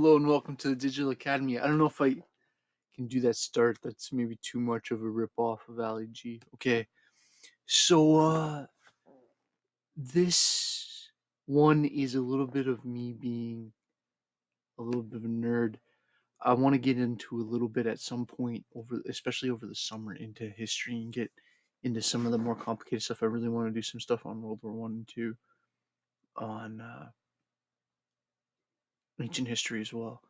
Hello and welcome to the Digital Academy. I don't know if I can do that start. That's maybe too much of a rip off of Ali G. Okay. So this one is a little bit of me being a little bit of a nerd. I want to get into a little bit at some point especially over the summer, into history and get into some of the more complicated stuff. I really want to do some stuff on World War One and Two, on ancient history as well.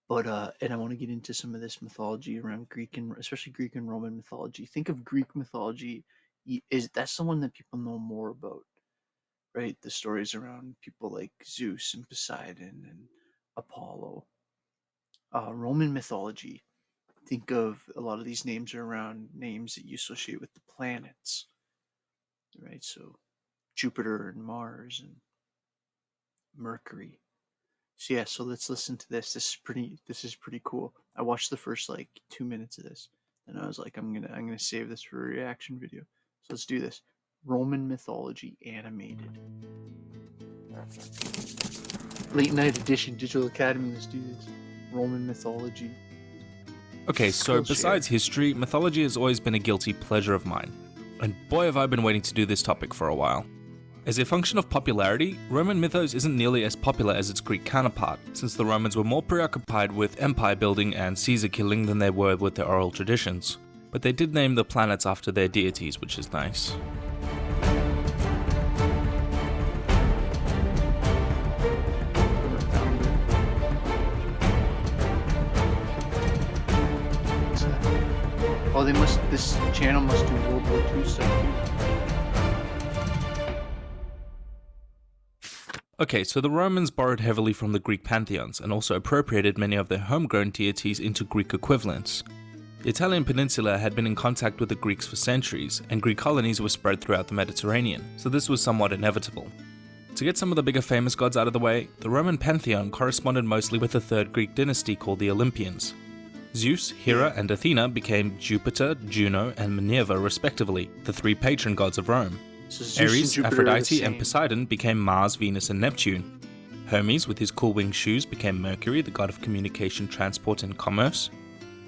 But and I want to get into some of this mythology around Greek and especially Greek and Roman mythology. Think of Greek mythology, is that's the one that people know more about, right? The stories around people like Zeus and Poseidon and Apollo. Roman mythology, think of a lot of these names are around names that you associate with the planets, right? So Jupiter and Mars and Mercury. So yeah, so let's listen to this. This is pretty cool. I watched the first like 2 minutes of this, and I was like, I'm gonna save this for a reaction video. So let's do this. Roman mythology animated. Late night edition, Digital Academy. Let's do this. Roman mythology. Okay, so besides history, mythology has always been a guilty pleasure of mine. And boy have I been waiting to do this topic for a while. As a function of popularity, Roman mythos isn't nearly as popular as its Greek counterpart, since the Romans were more preoccupied with empire building and Caesar killing than they were with their oral traditions. But they did name the planets after their deities, which is nice. Oh, this channel must do World War II stuff too. Okay, so the Romans borrowed heavily from the Greek pantheons and also appropriated many of their homegrown deities into Greek equivalents. The Italian peninsula had been in contact with the Greeks for centuries, and Greek colonies were spread throughout the Mediterranean, so this was somewhat inevitable. To get some of the bigger famous gods out of the way, the Roman pantheon corresponded mostly with the third Greek dynasty called the Olympians. Zeus, Hera, and Athena became Jupiter, Juno, and Minerva respectively, the three patron gods of Rome. So Ares, Aphrodite, and Poseidon became Mars, Venus, and Neptune. Hermes, with his cool winged shoes, became Mercury, the god of communication, transport, and commerce.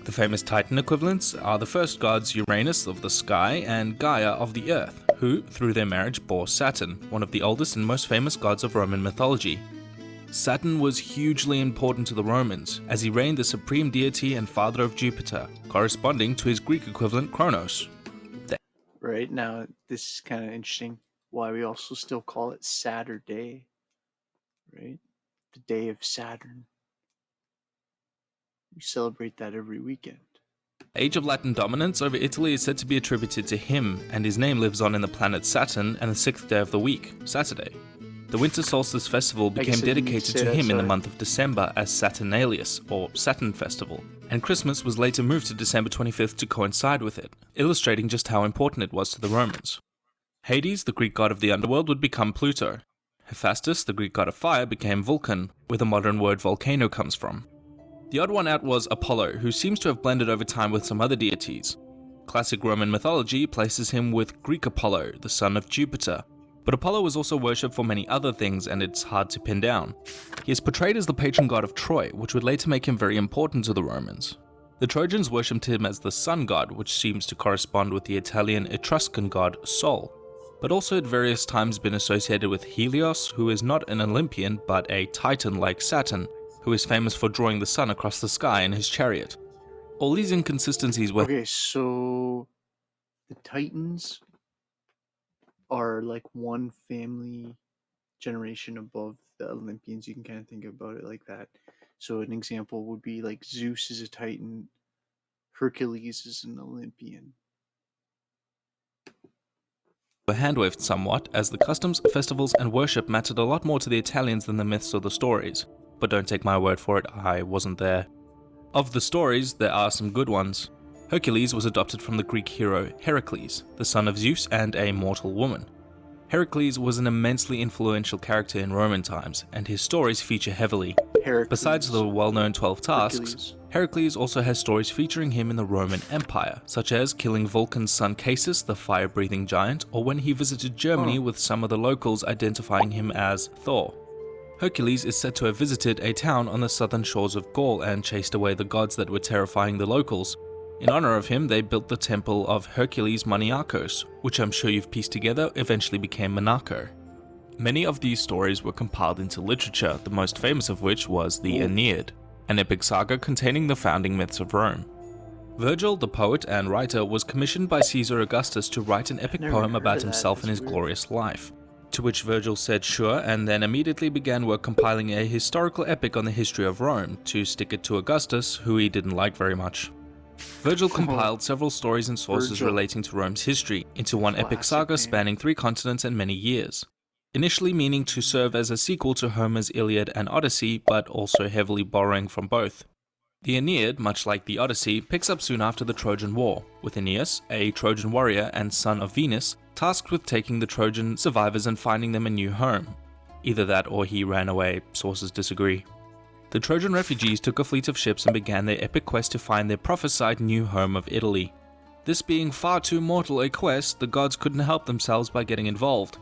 The famous Titan equivalents are the first gods Uranus of the sky and Gaia of the earth, who, through their marriage, bore Saturn, one of the oldest and most famous gods of Roman mythology. Saturn was hugely important to the Romans, as he reigned the supreme deity and father of Jupiter, corresponding to his Greek equivalent Kronos. Right now, this is kind of interesting. Why we also still call it Saturday, right? The day of Saturn. We celebrate that every weekend. The age of Latin dominance over Italy is said to be attributed to him, and his name lives on in the planet Saturn and the sixth day of the week, Saturday. The winter solstice festival became dedicated to him in the month of December as Saturnalius, or Saturn Festival, and Christmas was later moved to December 25th to coincide with it, illustrating just how important it was to the Romans. Hades, the Greek god of the underworld, would become Pluto. Hephaestus, the Greek god of fire, became Vulcan, where the modern word volcano comes from. The odd one out was Apollo, who seems to have blended over time with some other deities. Classic Roman mythology places him with Greek Apollo, the son of Jupiter, but Apollo was also worshipped for many other things, and it's hard to pin down. He is portrayed as the patron god of Troy, which would later make him very important to the Romans. The Trojans worshipped him as the sun god, which seems to correspond with the Italian Etruscan god Sol, but also at various times been associated with Helios, who is not an Olympian but a titan like Saturn, who is famous for drawing the sun across the sky in his chariot. All these inconsistencies were... Okay, so the Titans are like one family generation above the Olympians. You can kind of think about it like that. So an example would be like Zeus is a Titan, Hercules is an Olympian. Were hand-waved somewhat, as the customs, festivals, and worship mattered a lot more to the Italians than the myths or the stories. But don't take my word for it, I wasn't there. Of the stories, there are some good ones. Hercules was adopted from the Greek hero Heracles, the son of Zeus and a mortal woman. Heracles was an immensely influential character in Roman times, and his stories feature heavily. Besides the well-known 12 tasks, Heracles also has stories featuring him in the Roman Empire, such as killing Vulcan's son Casus, the fire-breathing giant, or when he visited Germany with some of the locals identifying him as Thor. Hercules is said to have visited a town on the southern shores of Gaul and chased away the gods that were terrifying the locals. In honor of him, they built the temple of Hercules Maniakos, which I'm sure you've pieced together eventually became Monaco. Many of these stories were compiled into literature, the most famous of which was the Aeneid, an epic saga containing the founding myths of Rome. Virgil, the poet and writer, was commissioned by Caesar Augustus to write an epic poem about himself and his glorious life, to which Virgil said sure, and then immediately began work compiling a historical epic on the history of Rome to stick it to Augustus, who he didn't like very much. Virgil compiled several stories and sources relating to Rome's history into one epic saga spanning 3 continents and many years. Initially meaning to serve as a sequel to Homer's Iliad and Odyssey, but also heavily borrowing from both. The Aeneid, much like the Odyssey, picks up soon after the Trojan War, with Aeneas, a Trojan warrior and son of Venus, tasked with taking the Trojan survivors and finding them a new home. Either that or he ran away, sources disagree. The Trojan refugees took a fleet of ships and began their epic quest to find their prophesied new home of Italy. This being far too mortal a quest, the gods couldn't help themselves by getting involved.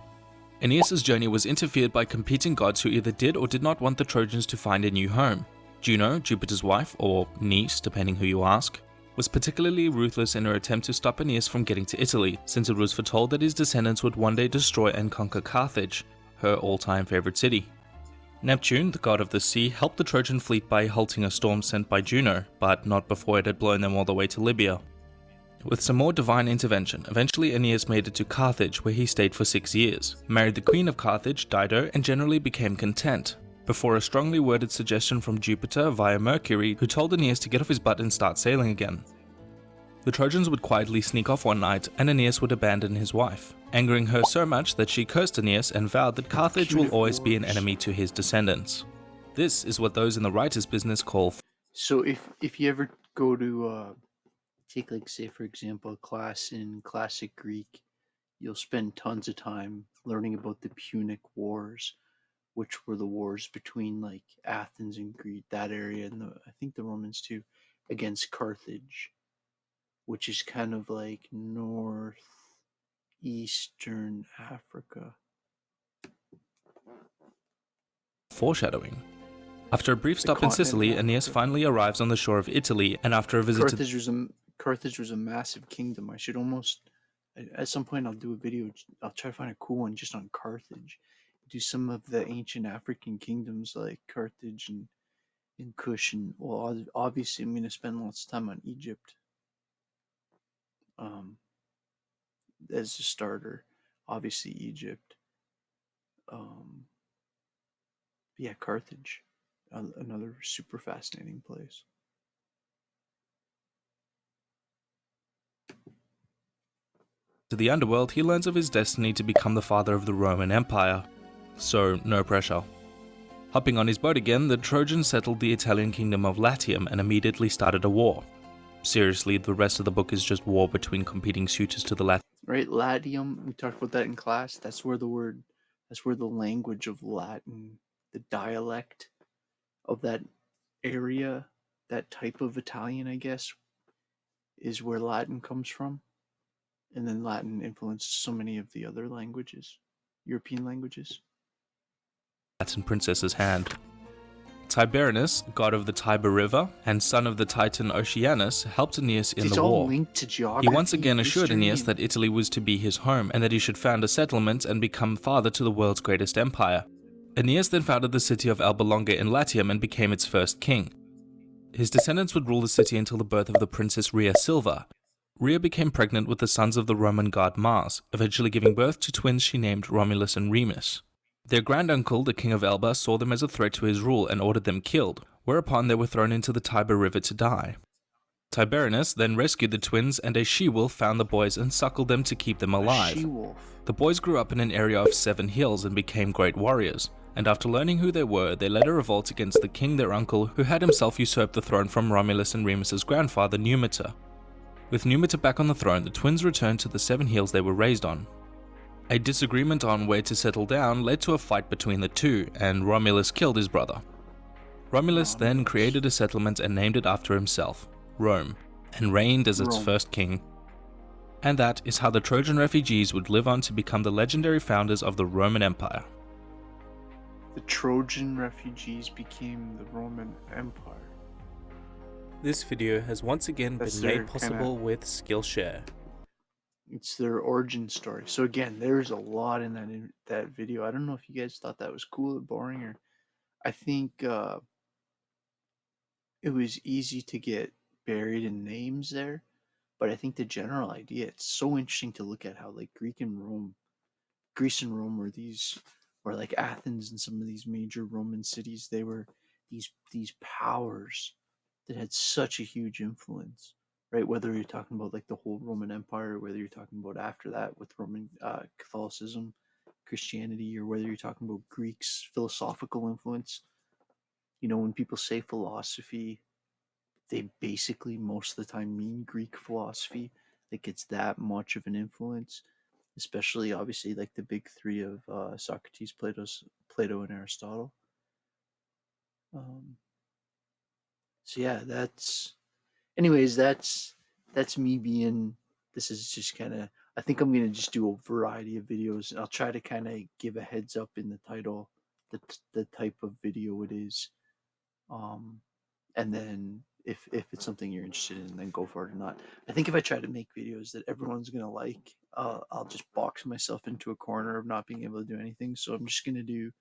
Aeneas' journey was interfered by competing gods who either did or did not want the Trojans to find a new home. Juno, Jupiter's wife, or niece depending who you ask, was particularly ruthless in her attempt to stop Aeneas from getting to Italy, since it was foretold that his descendants would one day destroy and conquer Carthage, her all-time favorite city. Neptune, the god of the sea, helped the Trojan fleet by halting a storm sent by Juno, but not before it had blown them all the way to Libya. With some more divine intervention, eventually Aeneas made it to Carthage, where he stayed for 6 years, married the queen of Carthage, Dido, and generally became content, before a strongly worded suggestion from Jupiter via Mercury, who told Aeneas to get off his butt and start sailing again. The Trojans would quietly sneak off one night, and Aeneas would abandon his wife, angering her so much that she cursed Aeneas and vowed that Carthage will always be an enemy to his descendants. This is what those in the writer's business call. So if you ever go to take, like, say for example, a class in classic Greek, you'll spend tons of time learning about the Punic Wars, which were the wars between like Athens and Greece, that area, and I think the Romans too, against Carthage, which is kind of like northeastern Africa. Foreshadowing. After a brief stop in Sicily, Aeneas finally arrives on the shore of Italy, and after a visit Carthage was a massive kingdom. I should almost, at some point I'll do a video, I'll try to find a cool one just on Carthage. Do some of the ancient African kingdoms like Carthage and Kush, and well, obviously I'm going to spend lots of time on Egypt as a starter. Obviously Egypt. Yeah, Carthage, another super fascinating place. To the underworld, he learns of his destiny to become the father of the Roman Empire. So, no pressure. Hopping on his boat again, the Trojans settled the Italian kingdom of Latium and immediately started a war. Seriously, the rest of the book is just war between competing suitors to the Latium. Right, Latium, we talked about that in class. That's where the language of Latin, the dialect of that area, that type of Italian, I guess, is where Latin comes from. And then Latin influenced so many of the other languages, European languages. Latin princess's hand. Tiberinus, god of the Tiber River and son of the Titan Oceanus, helped Aeneas in the war. Linked to geography, he once again assured Aeneas that Italy was to be his home and that he should found a settlement and become father to the world's greatest empire. Aeneas then founded the city of Alba Longa in Latium and became its first king. His descendants would rule the city until the birth of the princess Rhea Silva. Rhea became pregnant with the sons of the Roman god Mars, eventually giving birth to twins she named Romulus and Remus. Their granduncle, the king of Elba, saw them as a threat to his rule and ordered them killed, whereupon they were thrown into the Tiber River to die. Tiberinus then rescued the twins, and a she-wolf found the boys and suckled them to keep them alive. The boys grew up in an area of 7 hills and became great warriors, and after learning who they were, they led a revolt against the king, their uncle, who had himself usurped the throne from Romulus and Remus's grandfather, Numitor. With Numitor back on the throne, the twins returned to the 7 hills they were raised on. A disagreement on where to settle down led to a fight between the two, and Romulus killed his brother. Romulus then created a settlement and named it after himself, Rome, and reigned as its first king. And that is how the Trojan refugees would live on to become the legendary founders of the Roman Empire. The Trojan refugees became the Roman Empire. This video has once again That's been made their kind of, possible with Skillshare. it's their origin story. So again, there's a lot in that video. I don't know if you guys thought that was cool or boring, or I think it was easy to get buried in names there. But I think the general idea, it's so interesting to look at how like Greece and Rome were these, or like Athens and some of these major Roman cities, they were these powers that had such a huge influence, right? Whether you're talking about like the whole Roman Empire, whether you're talking about after that with Roman Catholicism, Christianity, or whether you're talking about Greeks' philosophical influence. You know, when people say philosophy, they basically most of the time mean Greek philosophy. Like it's that much of an influence, especially obviously like the big three of Socrates, Plato, and Aristotle. Um, so yeah, anyways, that's me being. This is just kind of. I think I'm gonna just do a variety of videos. I'll try to kind of give a heads up in the title, the type of video it is. Um, and then if it's something you're interested in, then go for it or not. I think if I try to make videos that everyone's gonna like, I'll just box myself into a corner of not being able to do anything. So I'm just gonna do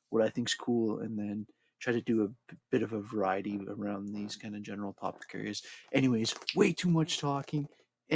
what I think's cool, and then try to do a bit of a variety around these kind of general topic areas. Anyways, way too much talking.